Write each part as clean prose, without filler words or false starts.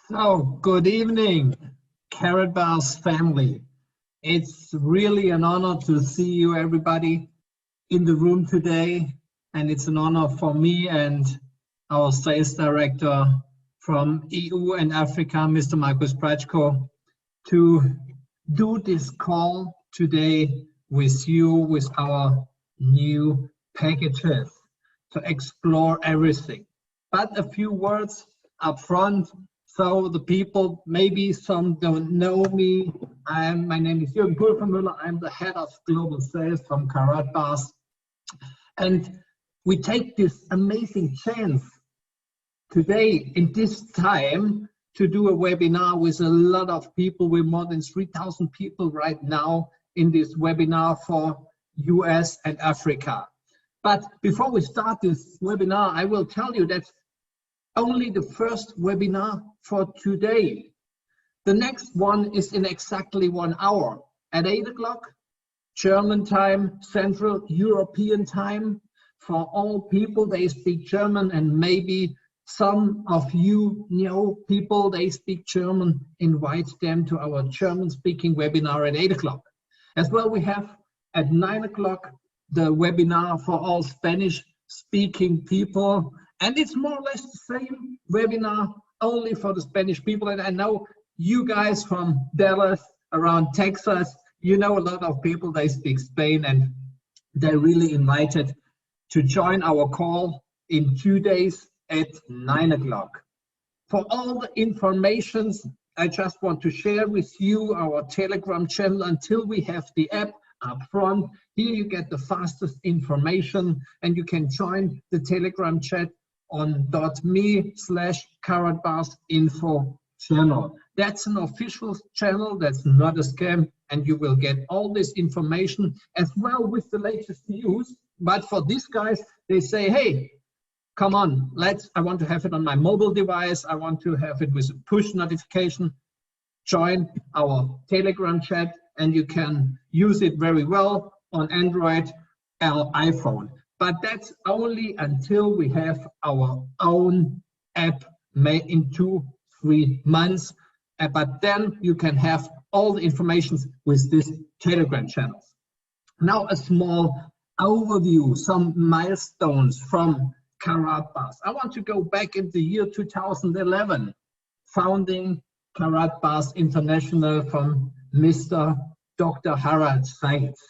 So, good evening, Karatbars family. It's really an honor to see you, everybody, in the room today. And it's an honor for me and our sales director from EU and Africa, Mr. Markus Brajko, to do this call today with you, with our new packages, to explore everything. But a few words up front. So the people, maybe some don't know me. My name is Jürgen Pulvermüller. I'm the head of global sales from Karatbars. And we take this amazing chance today in this time to do a webinar with a lot of people. We're more than 3,000 people right now in this webinar for US and Africa. But before we start this webinar, I will tell you that only the first webinar for today. The next one is in exactly 1 hour at 8 o'clock, German time, Central European time. For all people, they speak German, and maybe some of you know people, they speak German. Invite them to our German-speaking webinar at 8 o'clock. As well, we have at 9 o'clock the webinar for all Spanish-speaking people. And it's more or less the same webinar, only for the Spanish people. And I know you guys from Dallas, around Texas, you know a lot of people, they speak Spain, and they're really invited to join our call in 2 days at 9 o'clock. For all the informations, I just want to share with you our Telegram channel until we have the app up front. Here you get the fastest information, and you can join the Telegram chat on .me/karatbarsinfo channel. That's an official channel, that's not a scam, and you will get all this information as well with the latest news. But for these guys, they say, hey, come on, I want to have it on my mobile device, I want to have it with a push notification. Join our Telegram chat, and you can use it very well on Android or iPhone. But that's only until we have our own app made in 2-3 months. But then you can have all the information with this Telegram channels. Now a small overview, some milestones from Karatbars. I want to go back in the year 2011, founding Karatbars International from Mr. Dr. Harald Seitz.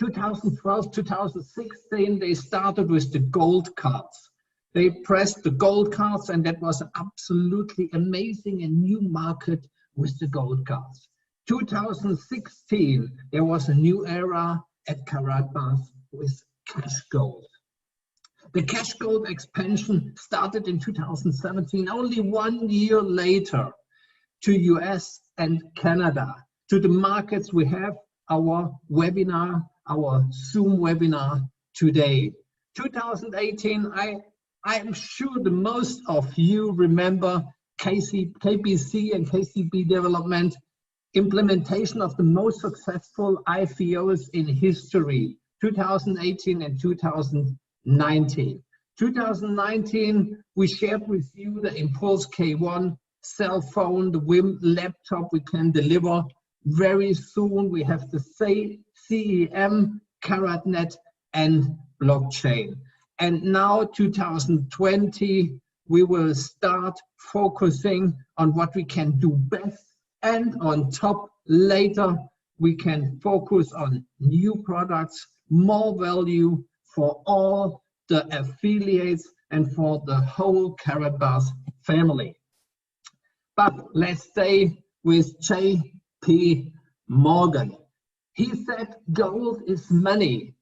2012, 2016, they started with the gold cards. They pressed the gold cards, and that was absolutely amazing, a new market with the gold cards. 2016, there was a new era at Karatbars with cash gold. The cash gold expansion started in 2017, only 1 year later, to US and Canada. To the markets, we have our webinar, our Zoom webinar today. 2018, I'm sure the most of you remember KBC and KCB development, implementation of the most successful IPOs in history, 2018 and 2019. 2019, we shared with you the Impulse K1 cell phone, the WIM laptop we can deliver. Very soon we have the CEM, CaratNet, and blockchain. And now 2020, we will start focusing on what we can do best. And on top, later, we can focus on new products, more value for all the affiliates and for the whole Karatbars family. But let's stay with JP Morgan. He said gold is money,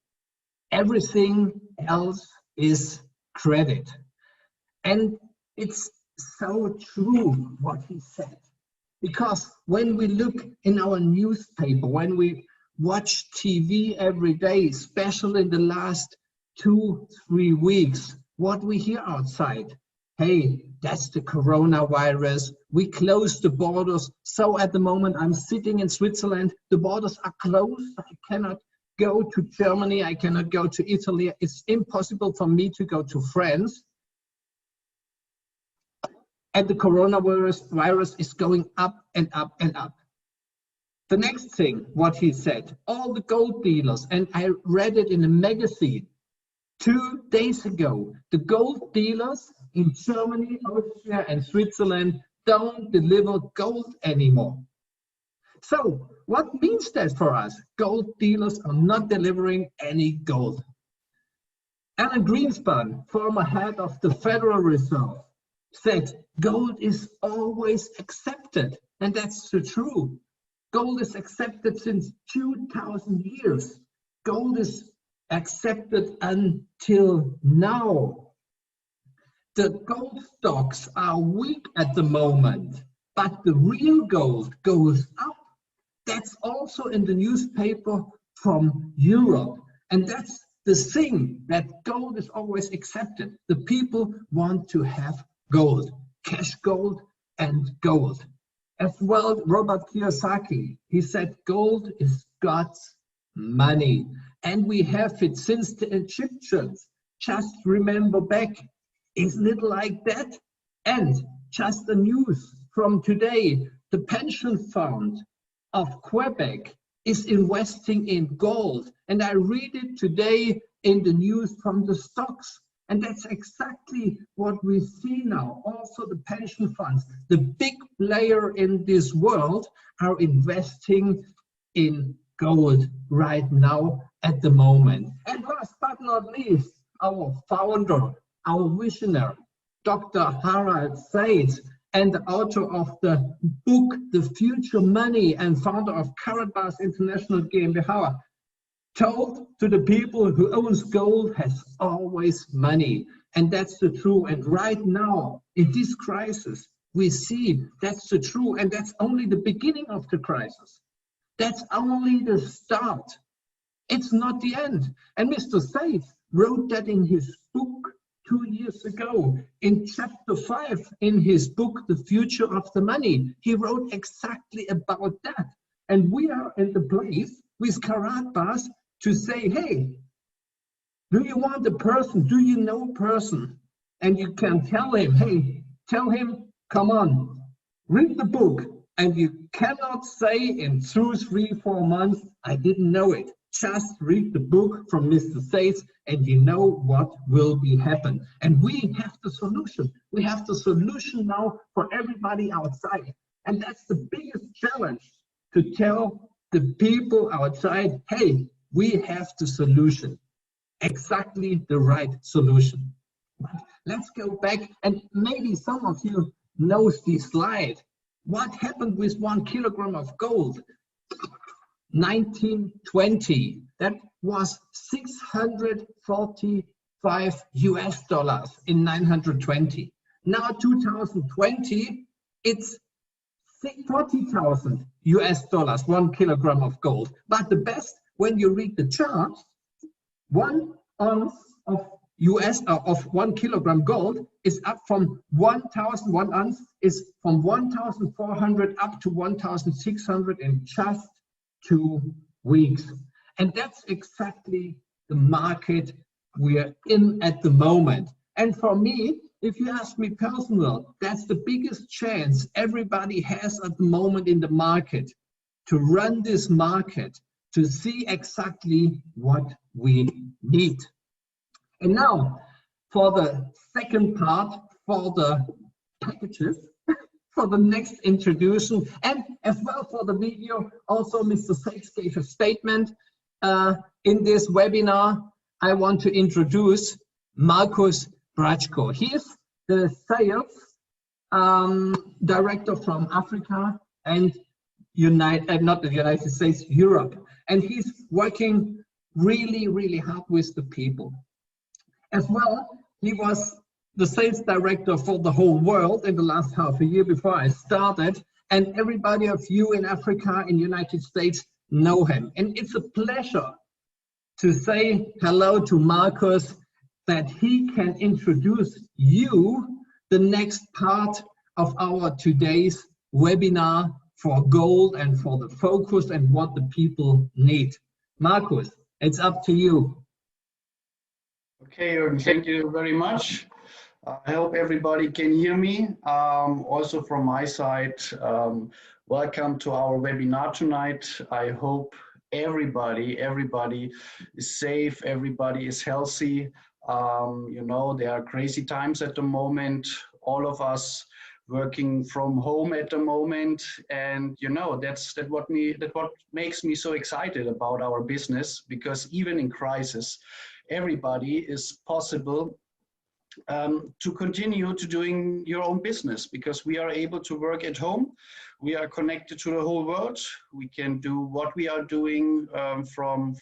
everything else is credit. And it's so true what he said. Because when we look in our newspaper, when we watch TV every day, especially in the last 2-3 weeks, what we hear outside, hey, that's the coronavirus, we closed the borders. So at the moment I'm sitting in Switzerland, the borders are closed, I cannot go to Germany, I cannot go to Italy, it's impossible for me to go to France. and the coronavirus is going up and up and up. The next thing, what he said, all the gold dealers, and I read it in a magazine 2 days ago, the gold dealers in Germany, Austria, and Switzerland don't deliver gold anymore. So what means that for us? Gold dealers are not delivering any gold. Alan Greenspan, former head of the Federal Reserve, said gold is always accepted, and that's so true. Gold is accepted since 2000 years. Gold is accepted until now. The gold stocks are weak at the moment, but the real gold goes up. That's also in the newspaper from Europe. And that's the thing, that gold is always accepted. The people want to have gold, cash gold and gold. As well, Robert Kiyosaki, he said gold is God's money. And we have it since the Egyptians. Just remember back, isn't it like that? And just the news from today, the pension fund of Quebec is investing in gold. And I read it today in the news from the stocks. And that's exactly what we see now. Also the pension funds, the big player in this world, are investing in gold right now at the moment. And last but not least, our founder, our visionary, Dr. Harald Seitz, and the author of the book, The Future Money, and founder of Karatbars International GmbH, told to the people who owns gold has always money. And that's the truth. And right now, in this crisis, we see that's the truth. And that's only the beginning of the crisis. That's only the start. It's not the end. And Mr. Seitz wrote that in his book 2 years ago. In chapter 5 in his book, The Future of the Money, he wrote exactly about that. And we are in the place with Karatbars to say, hey, do you want a person? Do you know a person? And you can tell him, hey, tell him, come on, read the book. And you cannot say in 2, 3, 4 months, I didn't know it. Just read the book from Mr. Seitz and you know what will be happen. And we have the solution. We have the solution now for everybody outside. And that's the biggest challenge, to tell the people outside, hey, we have the solution, exactly the right solution. Let's go back, and maybe some of you knows this slide. What happened with 1 kilogram of gold? 1920, that was $645 in 920. Now 2020, it's $40,000 1 kilogram of gold. But the best, when you read the charts, 1 ounce of of 1 kilogram gold is up from 1,000, 1 ounce is from 1,400 up to 1,600 in just 2 weeks. And that's exactly the market we're in at the moment. And for me, if you ask me personal, that's the biggest chance everybody has at the moment in the market, to run this market, to see exactly what we need. And now for the second part, for the packages, for the next introduction, and as well for the video, also Mr. Seitz gave a statement in this webinar. I want to introduce Markus Brajko. He is the sales director from Africa and not the United States, Europe. And he's working really, really hard with the people. As well, he was the sales director for the whole world in the last half a year before I started. And everybody of you in Africa, in the United States, know him. And it's a pleasure to say hello to Markus, that he can introduce you the next part of our today's webinar for gold and for the focus and what the people need. Markus, it's up to you. Okay, Jürgen, thank you very much. I hope everybody can hear me. Also from my side, welcome to our webinar tonight. I hope everybody is safe, everybody is healthy. You know, there are crazy times at the moment, all of us working from home at the moment. And you know, that's what makes me so excited about our business, because even in crisis, everybody is possible to continue to doing your own business, because we are able to work at home. We are connected to the whole world. We can do what we are doing from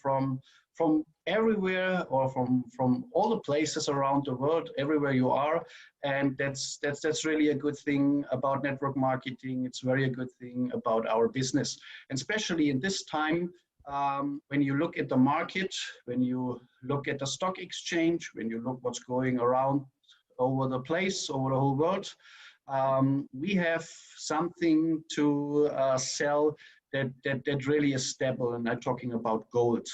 everywhere, or from all the places around the world, everywhere you are. And that's really a good thing about network marketing. It's very a good thing about our business, and especially in this time. When you look at the market, when you look at the stock exchange, when you look what's going around over the place, over the whole world, we have something to sell that really is stable, and I'm talking about gold.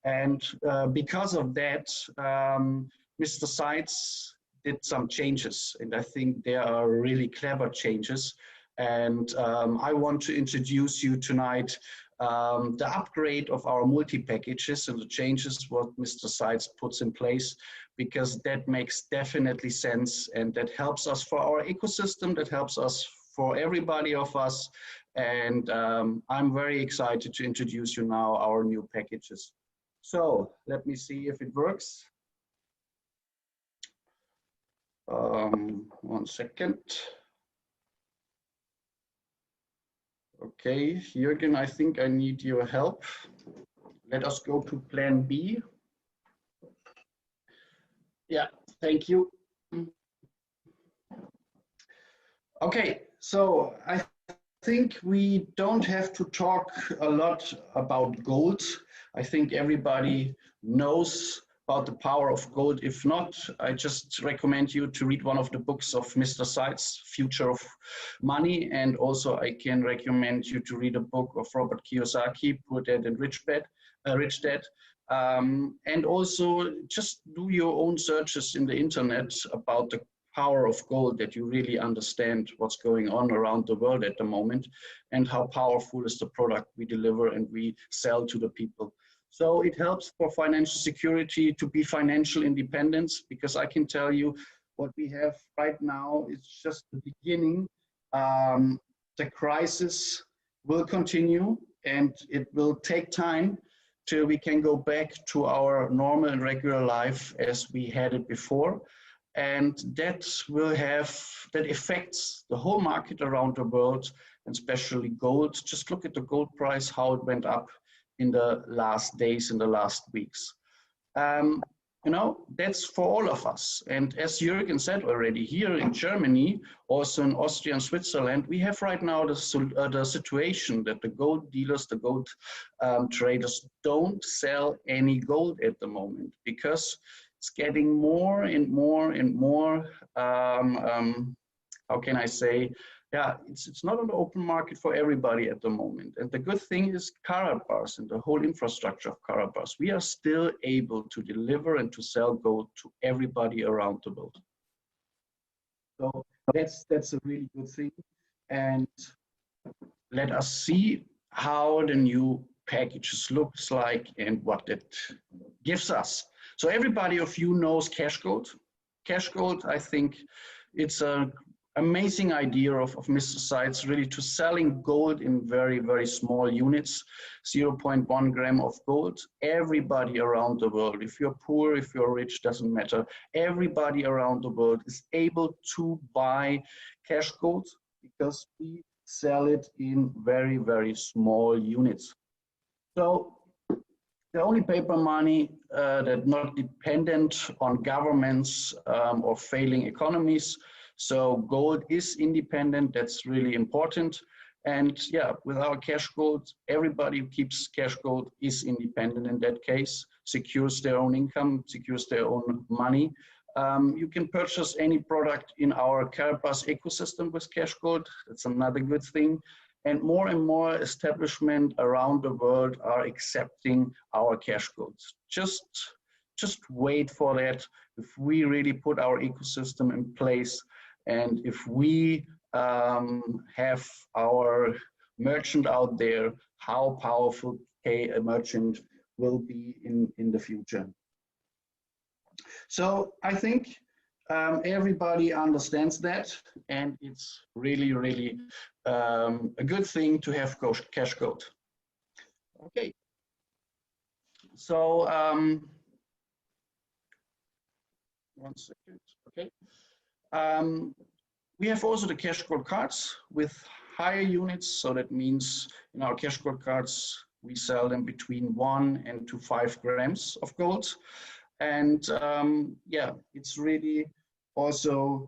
And because of that, Mr. Seitz did some changes, and I think they are really clever changes. And I want to introduce you tonight the upgrade of our multi-packages and the changes what Mr. Seitz puts in place, because that makes definitely sense, and that helps us for our ecosystem, that helps us for everybody of us. And I'm very excited to introduce you now our new packages. So let me see if it works. One second. Okay, Jürgen, I think I need your help. Let us go to plan B. Yeah, thank you. Okay, so I think we don't have to talk a lot about gold. I think everybody knows about the power of gold. If not, I just recommend you to read one of the books of Mr. Seitz, Future of Money. And also I can recommend you to read a book of Robert Kiyosaki, Poor Dad and Rich Dad. And also just do your own searches in the internet about the power of gold, that you really understand what's going on around the world at the moment, and how powerful is the product we deliver and we sell to the people. So it helps for financial security, to be financial independence, because I can tell you what we have right now is just the beginning. The crisis will continue, and it will take time till we can go back to our normal and regular life as we had it before. And that affects the whole market around the world, and especially gold. Just look at the gold price, how it went up in the last days, in the last weeks. You know, that's for all of us. And as Jürgen said already, here in Germany, also in Austria and Switzerland, we have right now the situation that the gold dealers, the gold traders don't sell any gold at the moment, because it's getting more and more and more, how can I say, yeah, it's not an open market for everybody at the moment. And the good thing is Karatbars and the whole infrastructure of Karatbars, we are still able to deliver and to sell gold to everybody around the world. So that's a really good thing. And let us see how the new packages looks like and what it gives us. So everybody of you knows Cashgold. Cashgold, I think it's an amazing idea of Mr. Seitz, really, to selling gold in very, very small units, 0.1 gram of gold. Everybody around the world, if you're poor, if you're rich, doesn't matter. Everybody around the world is able to buy Cashgold, because we sell it in very, very small units. So the only paper money that's not dependent on governments or failing economies. So gold is independent, that's really important. And yeah, with our Cashgold, everybody who keeps Cashgold is independent in that case, secures their own income, secures their own money. You can purchase any product in our Karatbars ecosystem with Cashgold. That's another good thing. And more establishments around the world are accepting our Cashgold. Just just wait for that. If we really put our ecosystem in place, and if we have our merchant out there, how powerful a merchant will be in the future. So I think everybody understands that, and it's really, really a good thing to have Cashgold. Okay. So one second. Okay. We have also the Cashgold cards with higher units. So that means in our Cashgold cards, we sell them between 1 and to 5 grams of gold. And yeah, it's really also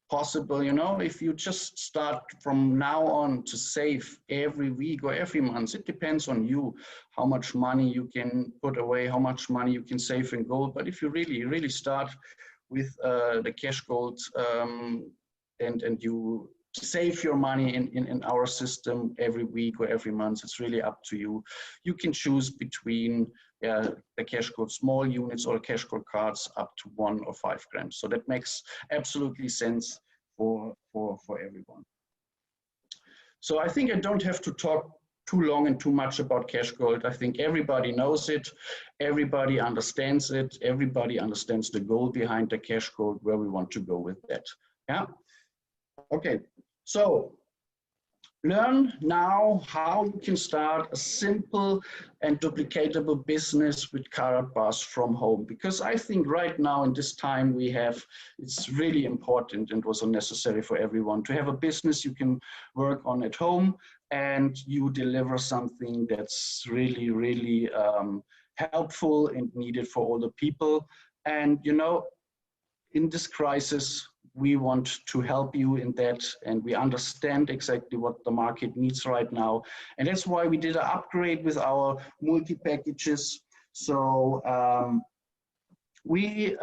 possible, you know, if you just start from now on to save every week or every month. It depends on you, how much money you can put away, how much money you can save in gold. But if you really start with the Cashgold and you save your money in our system every week or every month, it's really up to you. You can choose between the Cashgold small units or Cashgold cards up to 1 or 5 grams. So that makes absolutely sense for everyone. So I think I don't have to talk too long and too much about Cashgold. I think everybody knows it, everybody understands it, everybody understands the goal behind the Cashgold, where we want to go with that. Yeah. Okay. So learn now how you can start a simple and duplicatable business with Karatbars from home. Because I think right now in this time we have, it's really important and also necessary for everyone to have a business you can work on at home and you deliver something that's really, really helpful and needed for all the people. And, you know, in this crisis, we want to help you in that, and we understand exactly what the market needs right now. And that's why we did an upgrade with our multi-packages. So we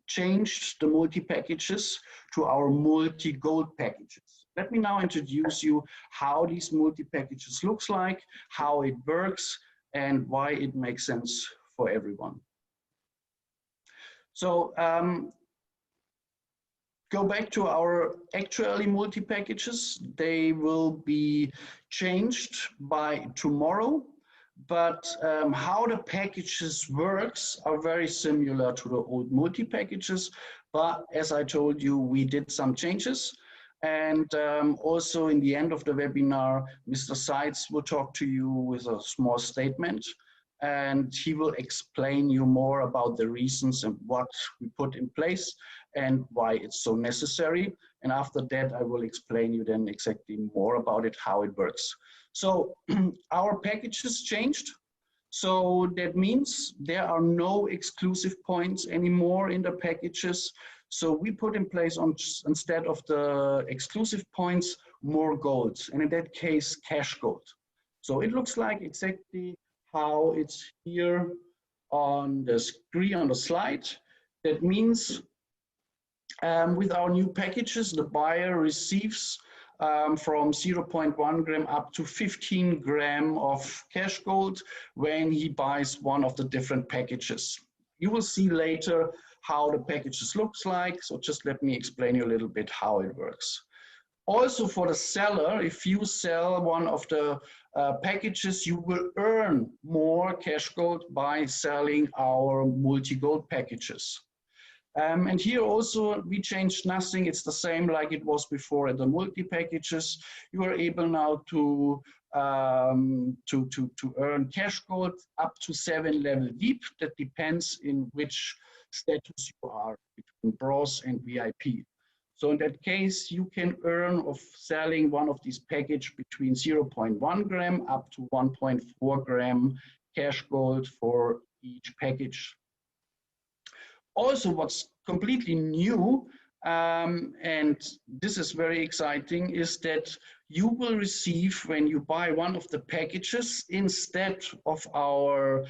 changed the multi-packages to our multi-gold packages. Let me now introduce you how these multi-packages looks like, how it works, and why it makes sense for everyone. So go back to our actually multi-packages. They will be changed by tomorrow, but how the packages works are very similar to the old multi-packages. But as I told you, we did some changes. And also in the end of the webinar, Mr. Seitz will talk to you with a small statement. And he will explain you more about the reasons and what we put in place and why it's so necessary. And after that, I will explain you then exactly more about it, how it works. So our packages changed. So that means there are no exclusive points anymore in the packages. So we put in place instead of the exclusive points, more golds. And in that case, Cashgold. So it looks like exactly how it's here on the screen, on the slide. That means with our new packages, the buyer receives from 0.1 gram up to 15 gram of Cashgold when he buys one of the different packages. You will see later how the packages looks like. So just let me explain you a little bit how it works. Also for the seller, if you sell one of the packages, you will earn more Cashgold by selling our multi-gold packages. And here also we changed nothing. It's the same like it was before at the multi-packages. You are able now to earn Cashgold up to 7 level deep. That depends in which status you are, between bronze and VIP. So in that case, you can earn of selling one of these packages between 0.1 gram up to 1.4 gram Cashgold for each package. Also, what's completely new, and this is very exciting, is that you will receive, when you buy one of the packages, instead of our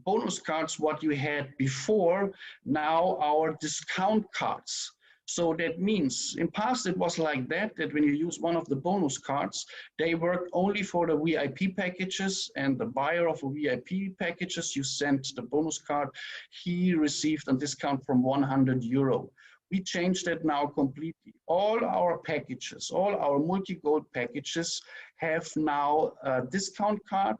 bonus cards, what you had before, now our discount cards. So that means in past it was like that when you use one of the bonus cards, they worked only for the VIP packages, and the buyer of a VIP packages, you sent the bonus card, he received a discount from 100 euro. We changed that now completely. All our packages, all our multi-gold packages have now a discount card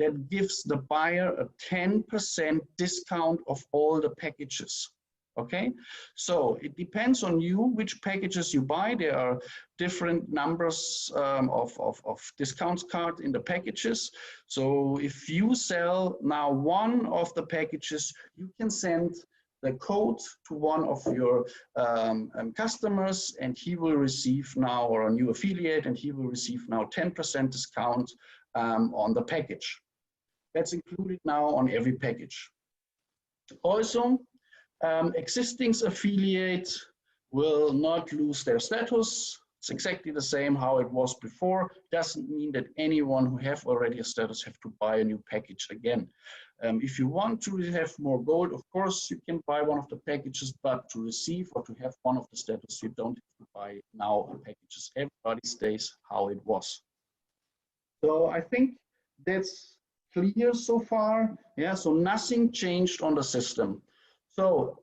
that gives the buyer a 10% discount of all the packages. Okay, so it depends on you which packages you buy. There are different numbers of discount card in the packages. So if you sell now one of the packages, you can send the code to one of your customers, and he will receive now, or a new affiliate, and he will receive now 10% discount on the package. That's included now on every package. Also, existing affiliates will not lose their status. It's exactly the same how it was before. Doesn't mean that anyone who have already a status have to buy a new package again. If you want to have more gold, of course, you can buy one of the packages, but to receive or to have one of the status, you don't have to buy now the packages. Everybody stays how it was. So I think that's clear so far. Yeah, so nothing changed on the system. So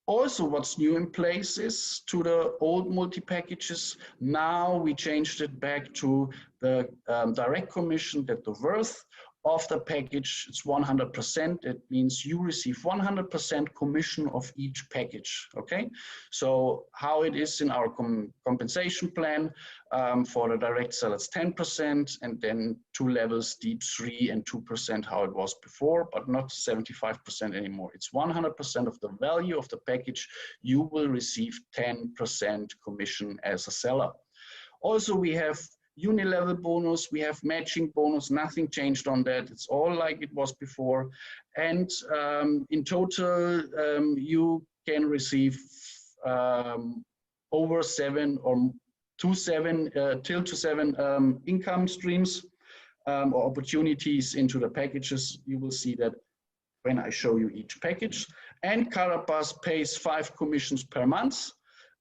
also what's new in place is to the old multi-packages, now we changed it back to the direct commission, that the worth of the package is 100%. It means you receive 100% commission of each package, okay? So how it is in our compensation plan, for the direct seller it's 10%, and then 2 levels, deep 3 and 2% how it was before, but not 75% anymore. It's 100% of the value of the package. You will receive 10% commission as a seller. Also, we have uni-level bonus, we have matching bonus, nothing changed on that. It's all like it was before. And in total, you can receive over 7 or till to 7 income streams or opportunities into the packages. You will see that when I show you each package. And Carapace pays 5 commissions per month,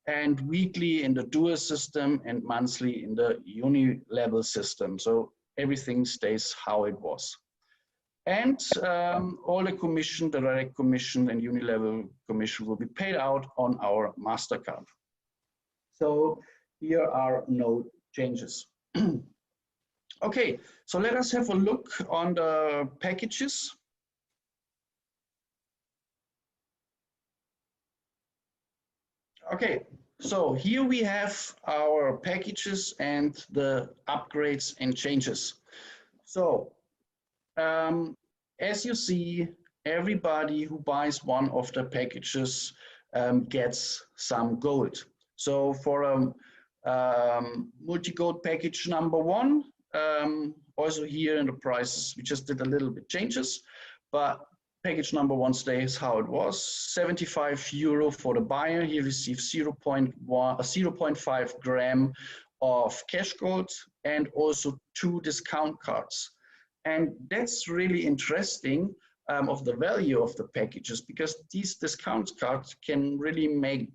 and weekly in the dual system and monthly in the uni-level system. So everything stays how it was. And all the commission, the direct commission and uni-level commission will be paid out on our MasterCard. So here are no changes. Okay, so let us have a look on the packages. Okay, so here we have our packages and the upgrades and changes. So as you see, everybody who buys one of the packages gets some gold. So for multi-gold package number 1, also here in the prices, we just did a little bit changes, but package number 1 stays how it was. 75 euro for the buyer. He receives 0.5 gram of cash gold and also 2 discount cards. And that's really interesting of the value of the packages, because these discount cards can really make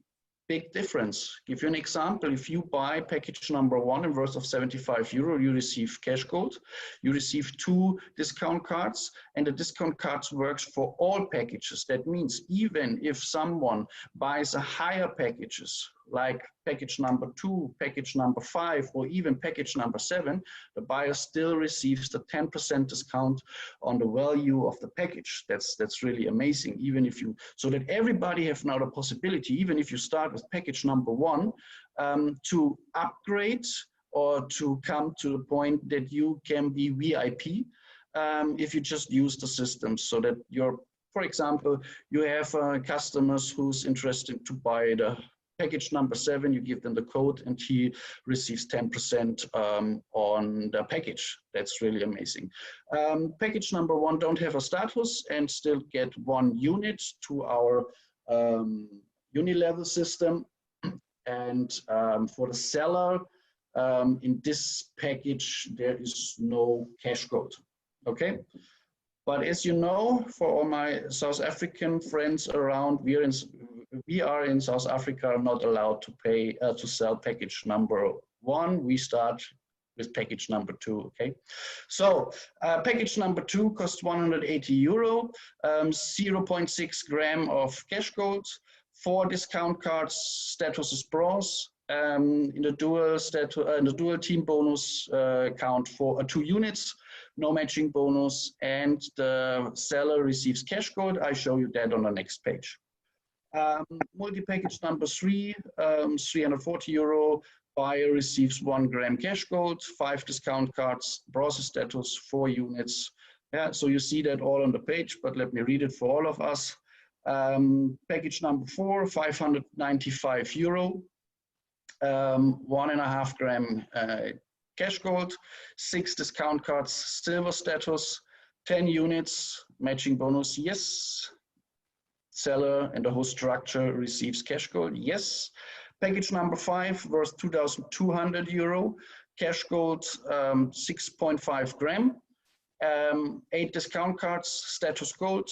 big difference. Give you an example. If you buy package number 1 in worth of 75 euro, you receive cash gold, you receive 2 discount cards, and the discount cards works for all packages. That means even if someone buys a higher packages, like package number 2, package number 5, or even package number 7, the buyer still receives the 10% discount on the value of the package. That's really amazing. Even if you, so that everybody have now the possibility, even if you start with package number 1, to upgrade or to come to the point that you can be VIP if you just use the system, so that you're, for example, you have customers who's interested to buy the package number 7, you give them the code and he receives 10% on the package. That's really amazing. Package number 1 don't have a status and still get 1 unit to our uni-level system. And for the seller, in this package, there is no cash gold, okay? But as you know, for all my South African friends around, we're in we are in South Africa not allowed to pay to sell package number 1. We start with package number 2. Okay, so package number 2 costs €180, 0.6 gram of cash gold, 4 discount cards, status is bronze. In the dual team bonus count for 2 units, no matching bonus, and the seller receives cash gold. I show you that on the next page. Multi-package number 3, €340. Buyer receives 1 gram cash gold, 5 discount cards, bronze status, 4 units. Yeah, so you see that all on the page, but let me read it for all of us. Package number 4, €595. 1.5 gram cash gold, 6 discount cards, silver status, 10 units, matching bonus, yes. Seller and the whole structure receives cash gold, yes. Package number 5 worth €2,200, cash gold 6.5 gram, 8 discount cards, status gold,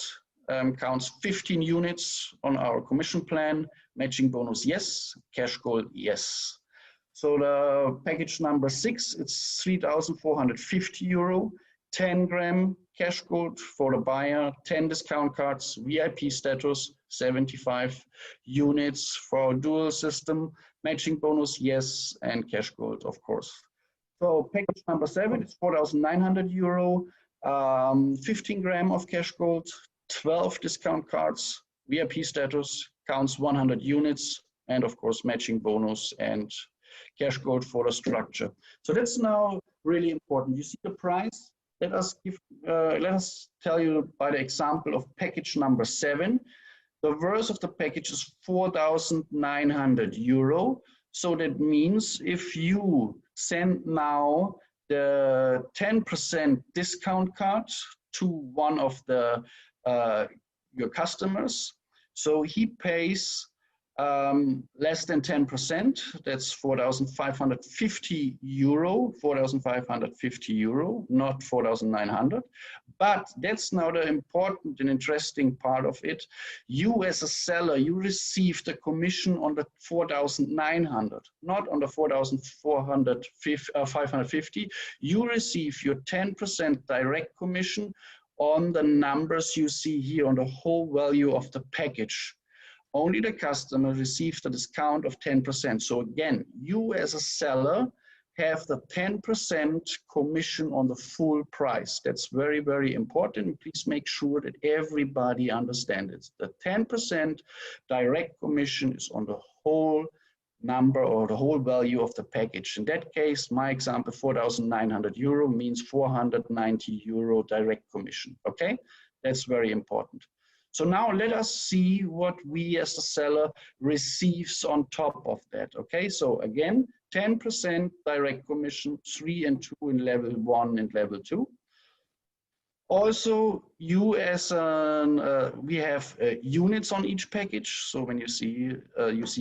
counts 15 units on our commission plan, matching bonus, yes, cash gold, yes. So the package number 6, it's €3,450, 10 gram cash gold for the buyer, 10 discount cards, VIP status, 75 units for dual system, matching bonus, yes, and cash gold, of course. So package number 7, it's €4,900, 15 gram of cash gold, 12 discount cards, VIP status, counts 100 units, and of course matching bonus and cash gold for the structure. So that's now really important. You see the price. Let us tell you by the example of package number 7. The worth of the package is €4,900. So that means if you send now the 10% discount card to one of the your customers, so he pays less than 10%, that's €4,550, €4,550, not 4,900. But that's now the important and interesting part of it. You as a seller, you receive the commission on the 4,900, not on the 4,550. You receive your 10% direct commission on the numbers you see here on the whole value of the package. Only the customer receives the discount of 10%. So again, you as a seller have the 10% commission on the full price. That's very, very important. Please make sure that everybody understands it. The 10% direct commission is on the whole number or the whole value of the package. In that case, my example, €4,900 means €490 direct commission. Okay, that's very important. So now let us see what we as the seller receives on top of that. Okay, so again, 10% direct commission, 3 and 2 in level 1 and level 2. Also, you as we have units on each package. So when you see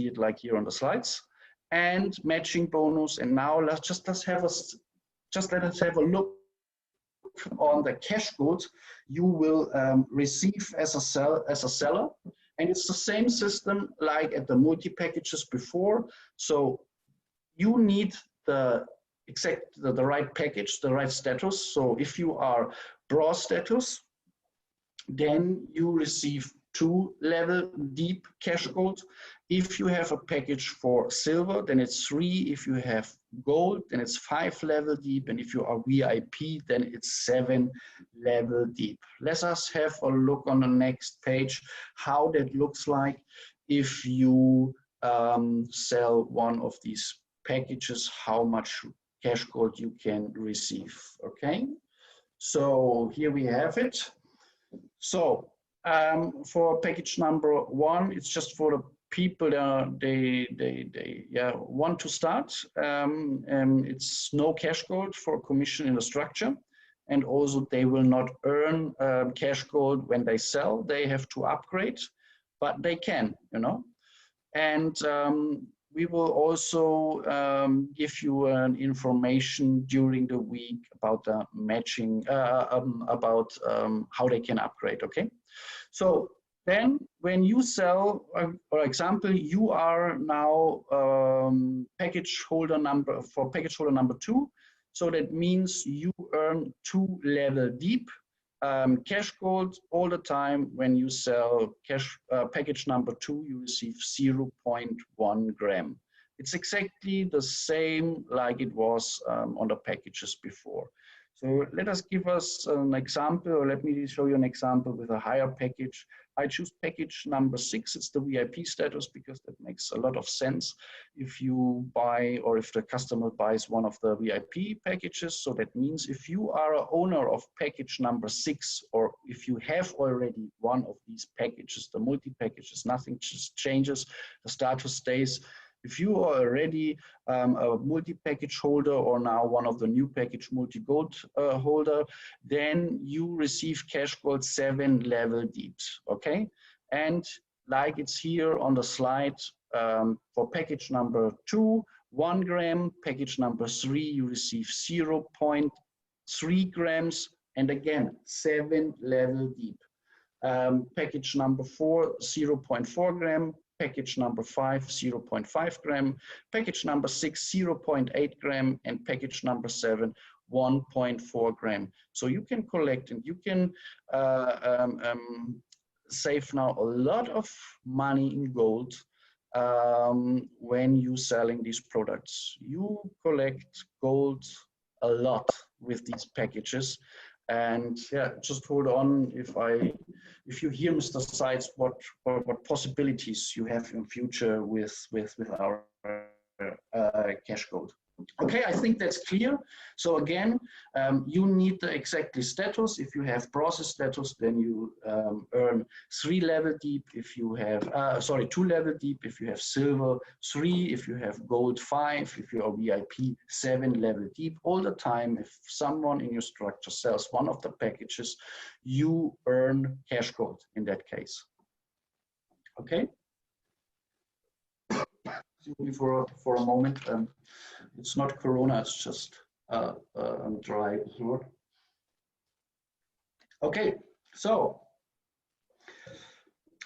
it like here on the slides, and matching bonus. And now let us have a look on the cash goods you will receive as a seller, and it's the same system like at the multi packages before. So you need the right package, the right status. So if you are bronze status, then you receive 2 level deep cash gold. If you have a package for silver, then it's 3. If you have gold, then it's 5 level deep. And if you are VIP, then it's 7 level deep. Let us have a look on the next page how that looks like if you sell one of these packages, how much cash gold you can receive. Okay, so here we have it. So for package number 1, it's just for the people they want to start. It's no cash gold for commission in the structure, and also they will not earn cash gold when they sell. They have to upgrade, but they can, you know. And we will also give you an information during the week about the matching, about how they can upgrade. Okay, so Then when you sell, for example, you are now package holder number 2. So that means you earn 2 level deep cash gold all the time. When you sell package number 2, you receive 0.1 gram. It's exactly the same like it was on the packages before. So let us an example, or let me show you an example with a higher package. I choose package number 6. It's the VIP status because that makes a lot of sense if you buy, or if the customer buys one of the VIP packages. So that means if you are an owner of package number 6, or if you have already one of these packages, the multi-packages, nothing just changes, the status stays. If you are already a multi-package holder, or now one of the new package multi-gold holder, then you receive cash gold 7 level deep, okay? And like it's here on the slide, for package number 2, 1 gram, package number 3, you receive 0.3 grams, and again, 7 level deep. Package number 4, 0.4 gram, package number 5, 0.5 gram, package number 6, 0.8 gram, and package number 7, 1.4 gram. So you can collect, and you can save now a lot of money in gold when you selling these products. You collect gold a lot with these packages. And yeah, just hold on. If you hear Mr. Seitz, what possibilities you have in future with our cash gold. Okay, I think that's clear. So again, you need the exactly status. If you have process status, then you earn 3 level deep. If you have, 2 level deep. If you have silver, 3. If you have gold, 5. If you are VIP, 7 level deep. All the time, if someone in your structure sells one of the packages, you earn cash gold in that case. Okay. For a moment. It's not Corona, it's just dry throat. Okay, so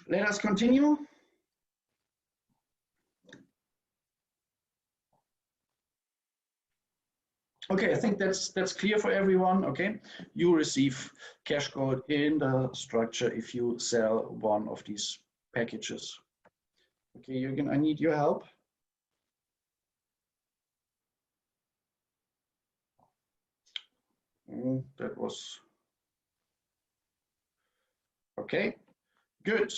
let us continue. Okay, I think that's clear for everyone. Okay, you receive cash gold in the structure if you sell one of these packages. Okay, Jürgen, I need your help. That was okay. Good.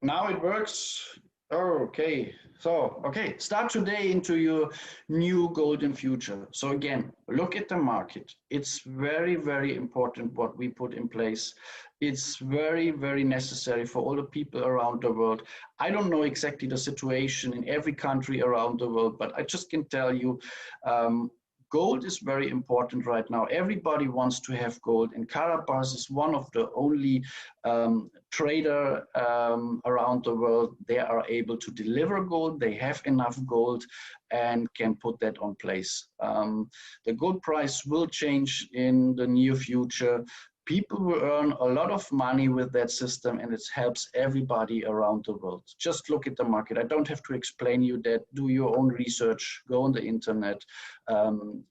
Now it works. Oh, okay. So, okay, start today into your new golden future. So again, look at the market. It's very, very important what we put in place. It's very, very necessary for all the people around the world. I don't know exactly the situation in every country around the world, but I just can tell you, gold is very important right now. Everybody wants to have gold, and Karabas is one of the only trader around the world. They are able to deliver gold. They have enough gold and can put that on place. The gold price will change in the near future. People will earn a lot of money with that system, and it helps everybody around the world. Just look at the market. I don't have to explain you that. Do your own research, go on the internet,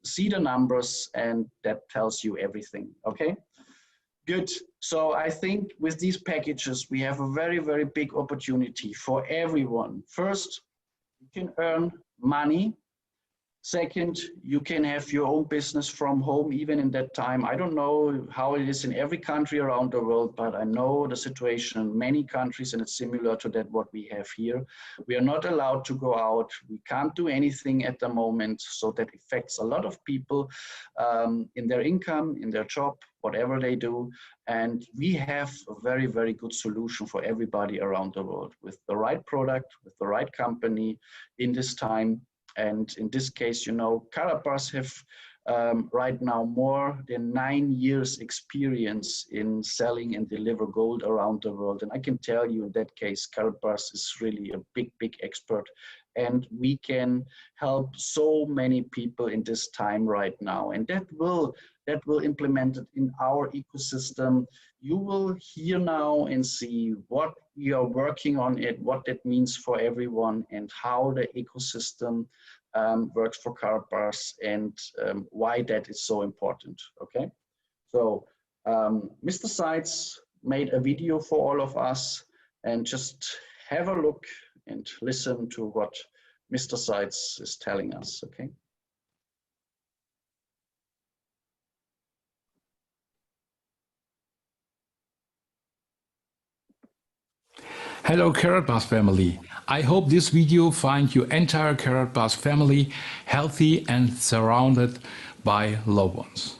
see the numbers, and that tells you everything, okay? Good. So I think with these packages, we have a very, very big opportunity for everyone. First, you can earn money. Second, you can have your own business from home, even in that time. I don't know how it is in every country around the world, but I know the situation in many countries, and it's similar to that what we have here. We are not allowed to go out. We can't do anything at the moment, so that affects a lot of people in their income, in their job, whatever they do. And we have a very, very good solution for everybody around the world with the right product, with the right company in this time. And in this case, you know, Karabas have right now more than 9 years experience in selling and deliver gold around the world. And I can tell you in that case, Karabas is really a big, big expert. and we can help so many people in this time right now. And that will implement it in our ecosystem. You will hear now and see what we are working on it, what that means for everyone, and how the ecosystem works for Karatbars, and why that is so important. Okay, so Mr. Seitz made a video for all of us, and just have a look and listen to what Mr. Seitz is telling us. Okay. Hello Karatbars family. I hope this video finds your entire Karatbars family healthy and surrounded by loved ones.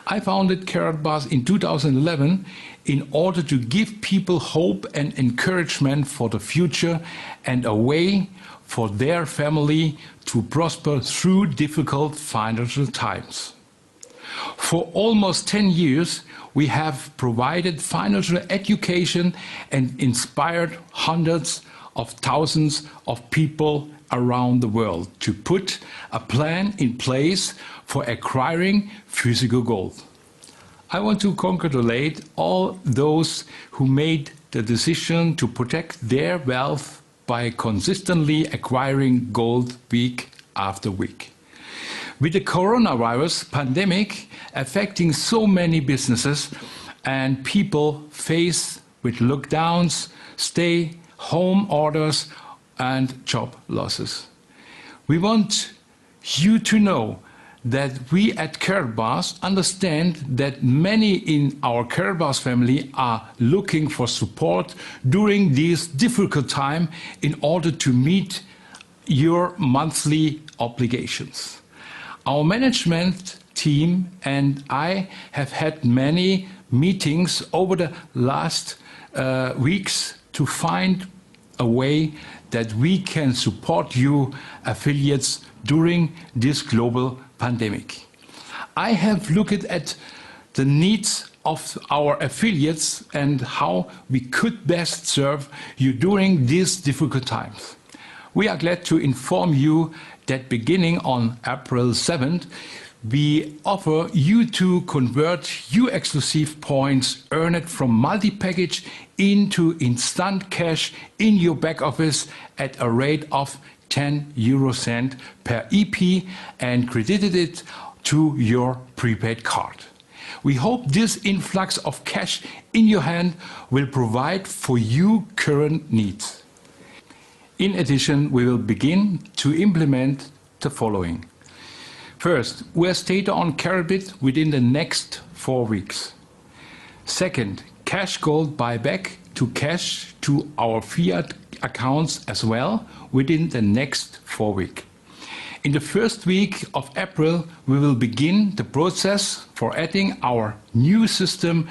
I founded Karatbars in 2011 in order to give people hope and encouragement for the future and a way for their family to prosper through difficult financial times. For almost 10 years, we have provided financial education and inspired hundreds of thousands of people around the world to put a plan in place for acquiring physical gold. I want to congratulate all those who made the decision to protect their wealth by consistently acquiring gold week after week. With the coronavirus pandemic affecting so many businesses and people faced with lockdowns, stay-home orders and job losses. We want you to know that we at Karatbars understand that many in our Karatbars family are looking for support during this difficult time in order to meet your monthly obligations. Our management team and I have had many meetings over the last weeks to find a way that we can support you affiliates during this global pandemic. I have looked at the needs of our affiliates and how we could best serve you during these difficult times. We are glad to inform you that beginning on April 7th, we offer you to convert your exclusive points earned from multi-package into instant cash in your back office at a rate of 10 euro cent per EP and credited it to your prepaid card. We hope this influx of cash in your hand will provide for your current needs. In addition, we will begin to implement the following. First, we'll stay on Karatbit within the next 4 weeks. Second, cash gold buyback to cash to our fiat accounts as well within the next 4 weeks. In the first week of April, we will begin the process for adding our new system,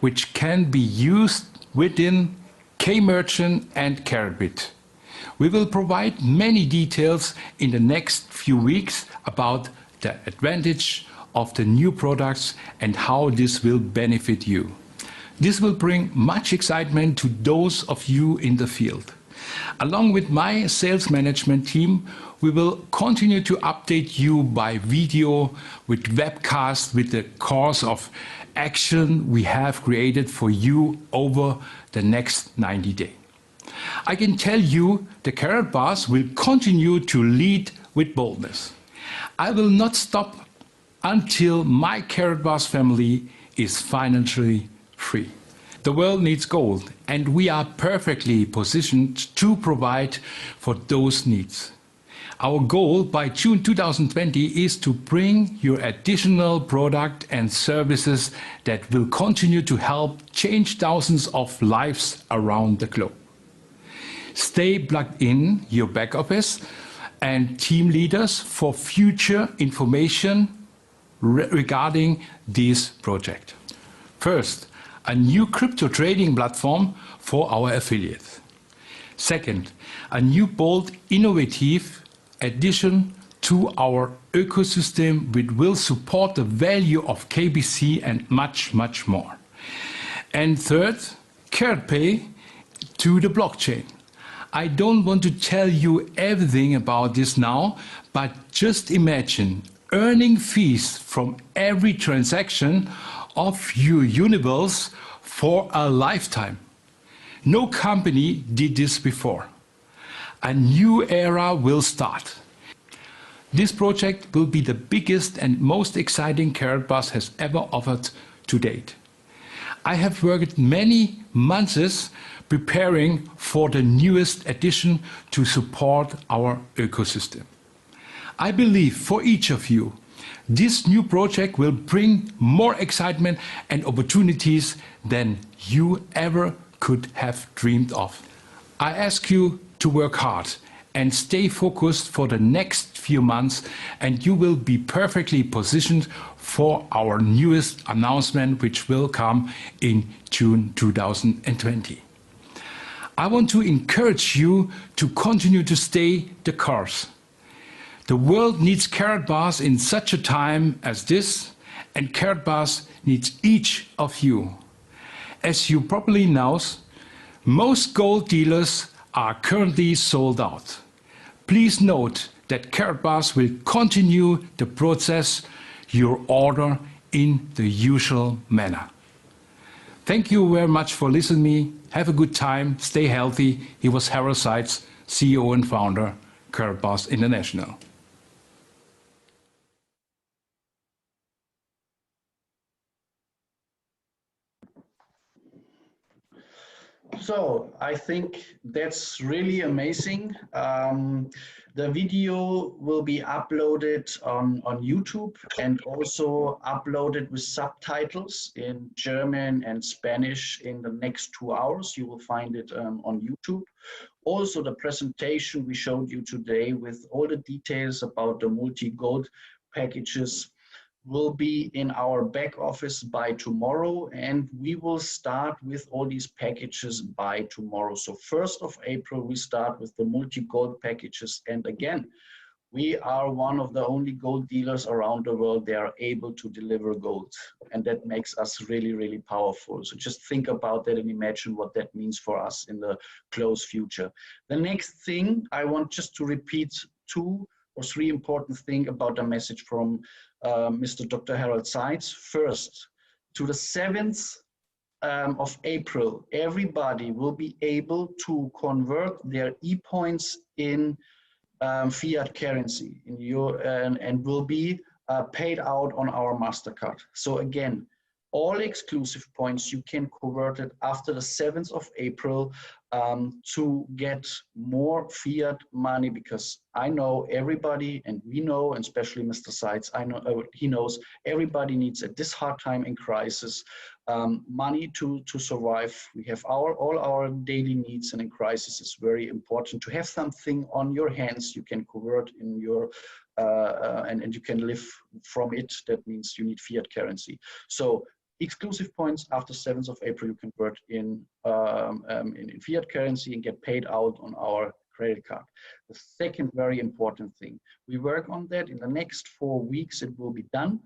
which can be used within K-Merchant and Karatbit. We will provide many details in the next few weeks about the advantage of the new products and how this will benefit you. This will bring much excitement to those of you in the field. Along with my sales management team, we will continue to update you by video with webcasts with the course of action we have created for you over the next 90 days. I can tell you the Karatbars will continue to lead with boldness. I will not stop until my Karatbars family is financially free. The world needs gold, and we are perfectly positioned to provide for those needs. Our goal by June 2020 is to bring you additional product and services that will continue to help change thousands of lives around the globe. Stay plugged in your back office and team leaders for future information regarding this project. First, a new crypto trading platform for our affiliates. Second, a new bold, innovative addition to our ecosystem which will support the value of KBC and much, much more. And third, KaratPay to the blockchain. I don't want to tell you everything about this now, but just imagine earning fees from every transaction of your universe for a lifetime. No company did this before. A new era will start. This project will be the biggest and most exciting Karatbars has ever offered to date. I have worked many months preparing for the newest addition to support our ecosystem. I believe for each of you, this new project will bring more excitement and opportunities than you ever could have dreamed of. I ask you to work hard and stay focused for the next few months, and you will be perfectly positioned for our newest announcement, which will come in June 2020. I want to encourage you to continue to stay the course. The world needs Karatbars in such a time as this, and Karatbars needs each of you. As you probably know, most gold dealers are currently sold out. Please note that Karatbars will continue to process your order in the usual manner. Thank you very much for listening. Have a good time. Stay healthy. He was Harold Seitz, CEO and founder, Karatbars International. So I think that's really amazing. The video will be uploaded on YouTube and also uploaded with subtitles in German and Spanish in the next 2 hours. You will find it on YouTube. Also, the presentation we showed you today with all the details about the multi-gold packages will be in our back office by tomorrow, and we will start with all these packages by tomorrow. So 1st of April, we start with the multi-gold packages. And again, we are one of the only gold dealers around the world that are able to deliver gold. And that makes us really, really powerful. So just think about that and imagine what that means for us in the close future. The next thing, I want just to repeat 2 or 3 important things about the message from Mr. Dr. Harold Seitz. First, to the 7th of April, everybody will be able to convert their e-points in fiat currency and will be paid out on our MasterCard. So again, all exclusive points you can convert it after the 7th of April to get more fiat money, because I know everybody, and we know, and especially Mr. Seitz, I know he knows everybody needs at this hard time in crisis money to survive. We have all our daily needs, and in crisis it's very important to have something on your hands you can convert in your and you can live from it. That means you need fiat currency. So exclusive points after 7th of April you convert in fiat currency and get paid out on our credit card. The second very important thing, we work on that in the next 4 weeks, it will be done,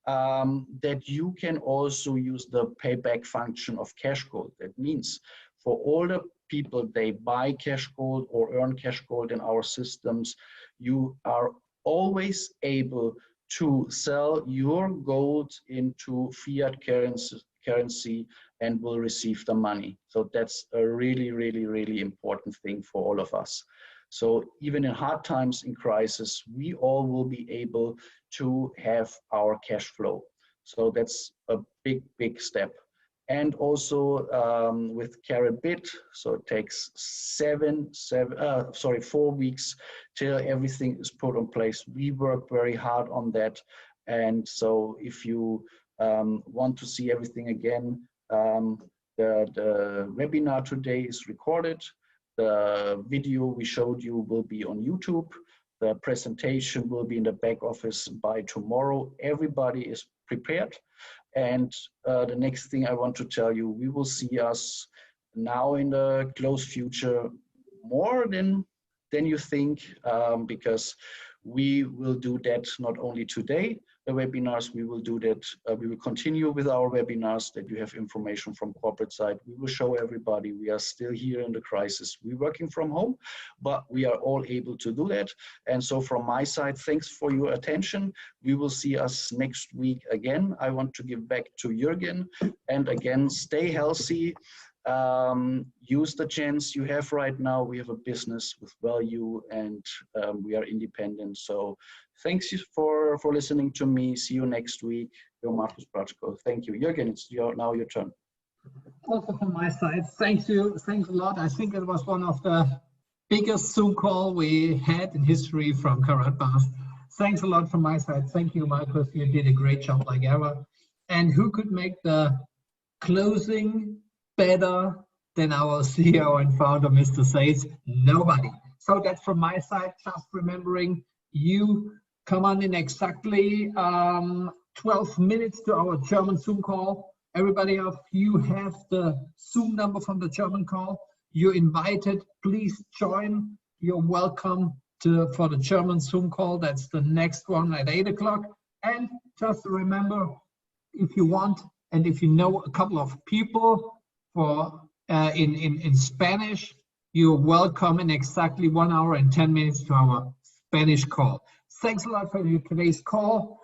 that you can also use the payback function of Cash Gold. That means for all the people, they buy Cash Gold or earn Cash Gold in our systems, you are always able to sell your gold into fiat currency and will receive the money. So that's a really, really, really important thing for all of us. So even in hard times, in crisis, we all will be able to have our cash flow. So that's a big, big step. And also with Karatbit, so it takes 4 weeks till everything is put in place. We work very hard on that. And so if you want to see everything again, the webinar today is recorded. The video we showed you will be on YouTube. The presentation will be in the back office by tomorrow. Everybody is prepared. And the next thing I want to tell you, we will see us now in the close future more than you think, because we will do that not only today, webinars, we will do that. We will continue with our webinars, that you have information from corporate side. We will show everybody we are still here in the crisis. We're working from home, but we are all able to do that. And so from my side, thanks for your attention. We will see us next week again. I want to give back to Jürgen, and again, stay healthy. Use the chance you have right now. We have a business with value, and we are independent. So thanks for listening to me. See you next week. Your Markus Bratschko. Thank you. Jürgen, it's now your turn. Also from my side, thank you. Thanks a lot. I think it was one of the biggest Zoom call we had in history from Karatbars. Thanks a lot from my side. Thank you, Markus. You did a great job like ever. And who could make the closing better than our CEO and founder, Mr. Seitz? Nobody. So that's from my side, just remembering you come on in exactly 12 minutes to our German Zoom call. Everybody of you have the Zoom number from the German call. You're invited. Please join. You're welcome for the German Zoom call. That's the next one at 8 o'clock. And just remember, if you want, and if you know a couple of people for in Spanish, you're welcome in exactly 1 hour and 10 minutes to our Spanish call. Thanks a lot for today's call.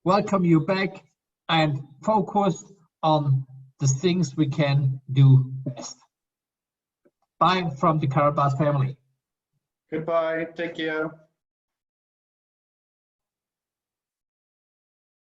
Welcome you back, and focus on the things we can do best. Bye from the Karatbars family. Goodbye. Take care.